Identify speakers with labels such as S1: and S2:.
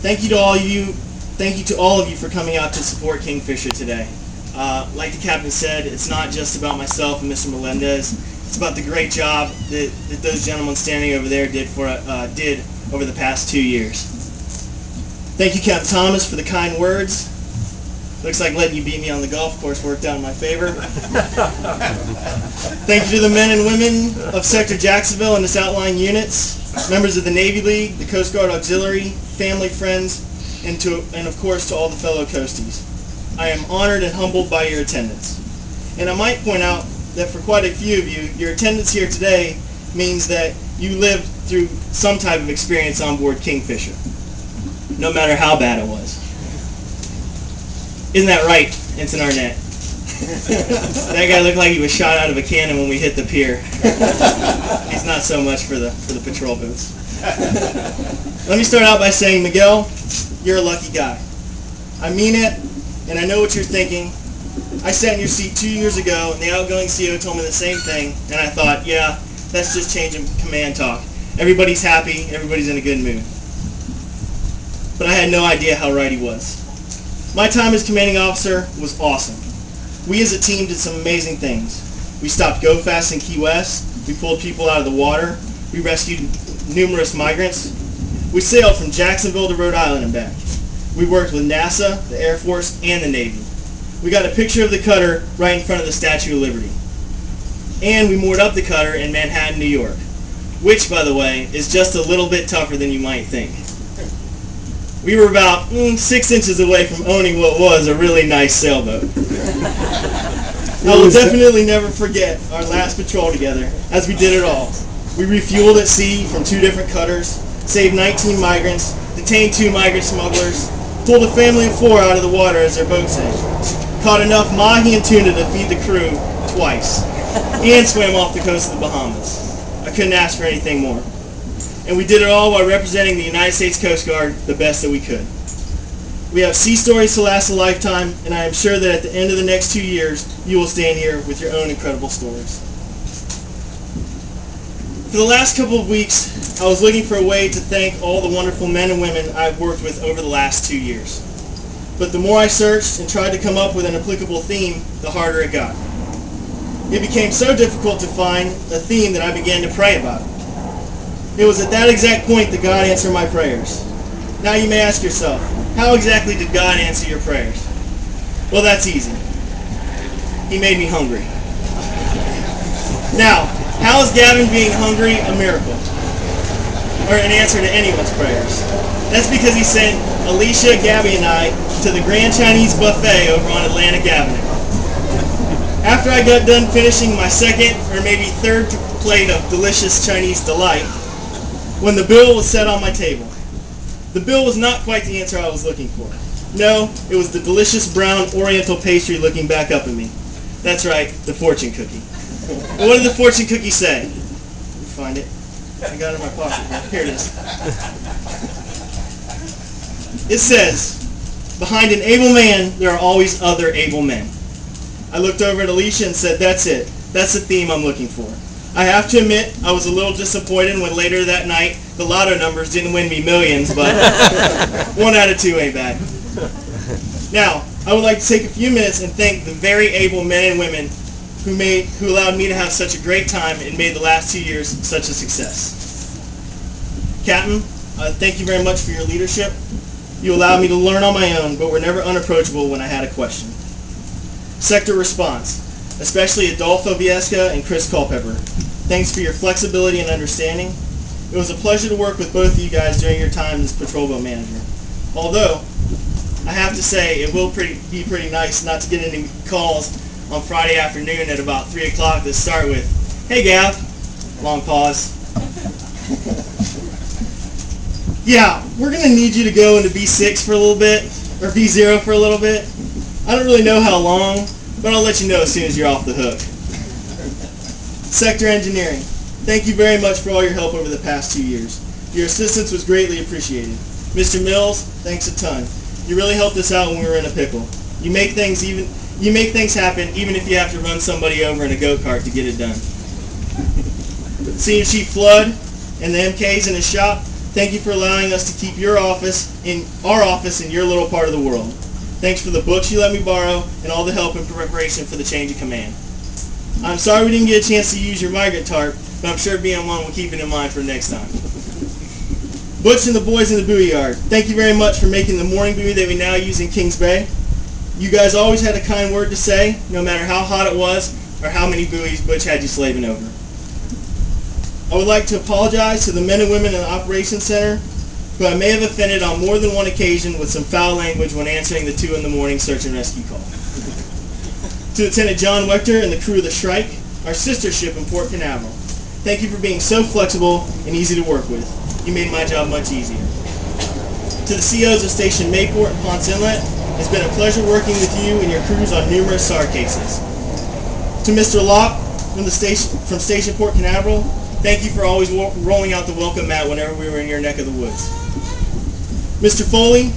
S1: Thank you to all of you. Thank you to all of you for coming out to support Kingfisher today. Like the captain said, it's not just about myself and Mr. Melendez. It's about the great job that those gentlemen standing over there did over the past 2 years. Thank you, Captain Thomas, for the kind words. Looks like letting you beat me on the golf course worked out in my favor. Thank you to the men and women of Sector Jacksonville and its outlying units, members of the Navy League, the Coast Guard Auxiliary, family, friends, and of course to all the fellow Coasties. I am honored and humbled by your attendance. And I might point out that for quite a few of you, your attendance here today means that you lived through some type of experience on board Kingfisher, no matter how bad it was. Isn't that right, Ensign Arnett? That guy looked like he was shot out of a cannon when we hit the pier. He's not so much for the patrol boats. Let me start out by saying, Miguel, you're a lucky guy. I mean it, and I know what you're thinking. I sat in your seat 2 years ago, and the outgoing CO told me the same thing, and I thought, yeah, that's just changing command talk. Everybody's happy, everybody's in a good mood. But I had no idea how right he was. My time as commanding officer was awesome. We as a team did some amazing things. We stopped Go Fast in Key West. We pulled people out of the water. We rescued numerous migrants. We sailed from Jacksonville to Rhode Island and back. We worked with NASA, the Air Force, and the Navy. We got a picture of the cutter right in front of the Statue of Liberty. And we moored up the cutter in Manhattan, New York, which, by the way, is just a little bit tougher than you might think. We were about 6 inches away from owning what was a really nice sailboat. I will definitely never forget our last patrol together, as we did it all. We refueled at sea from 2 different cutters, saved 19 migrants, detained 2 migrant smugglers, pulled a family of 4 out of the water as their boat sank, caught enough mahi and tuna to feed the crew twice, and swam off the coast of the Bahamas. I couldn't ask for anything more. And we did it all while representing the United States Coast Guard the best that we could. We have sea stories to last a lifetime, and I am sure that at the end of the next 2 years, you will stand here with your own incredible stories. For the last couple of weeks, I was looking for a way to thank all the wonderful men and women I've worked with over the last 2 years. But the more I searched and tried to come up with an applicable theme, the harder it got. It became so difficult to find a theme that I began to pray about it. It was at that exact point that God answered my prayers. Now you may ask yourself, how exactly did God answer your prayers? Well, that's easy. He made me hungry. Now, how is Gavin being hungry a miracle? Or an answer to anyone's prayers? That's because he sent Alicia, Gabby, and I to the Grand Chinese Buffet over on Atlantic Avenue. After I got done finishing my second or maybe third plate of delicious Chinese delight, when the bill was set on my table. The bill was not quite the answer I was looking for. No, it was the delicious brown oriental pastry looking back up at me. That's right, the fortune cookie. And what did the fortune cookie say? Let me find it. I got it in my pocket. Here it is. It says, behind an able man, there are always other able men. I looked over at Alicia and said, that's it. That's the theme I'm looking for. I have to admit, I was a little disappointed when later that night, the lotto numbers didn't win me millions, but 1 out of 2 ain't bad. Now, I would like to take a few minutes and thank the very able men and women who allowed me to have such a great time and made the last 2 years such a success. Captain, thank you very much for your leadership. You allowed me to learn on my own, but were never unapproachable when I had a question. Sector response, especially Adolfo Viesca and Chris Culpepper. Thanks for your flexibility and understanding. It was a pleasure to work with both of you guys during your time as patrol boat manager. Although, I have to say, it will be pretty nice not to get any calls on Friday afternoon at about 3 o'clock that start with, hey Gav, long pause. Yeah, we're going to need you to go into B6 for a little bit, or B0 for a little bit. I don't really know how long, but I'll let you know as soon as you're off the hook. Sector Engineering, thank you very much for all your help over the past 2 years. Your assistance was greatly appreciated. Mr. Mills, thanks a ton. You really helped us out when we were in a pickle. You make things happen even if you have to run somebody over in a go-kart to get it done. Senior Chief Flood and the MKs in his shop, Thank you for allowing us to keep our office in your little part of the world. Thanks for the books you let me borrow and all the help in preparation for the change of command. I'm sorry we didn't get a chance to use your migrant tarp, but I'm sure BM1 will keep it in mind for next time. Butch and the boys in the buoy yard, thank you very much for making the mooring buoy that we now use in Kings Bay. You guys always had a kind word to say, no matter how hot it was or how many buoys Butch had you slaving over. I would like to apologize to the men and women in the Operations Center who I may have offended on more than one occasion with some foul language when answering the 2 a.m. search and rescue call. To Lieutenant John Wechter and the crew of the Shrike, our sister ship in Port Canaveral, thank you for being so flexible and easy to work with. You made my job much easier. To the COs of Station Mayport and Ponce Inlet, it's been a pleasure working with you and your crews on numerous SAR cases. To Mr. Locke from Station Port Canaveral, thank you for always rolling out the welcome mat whenever we were in your neck of the woods. Mr. Foley,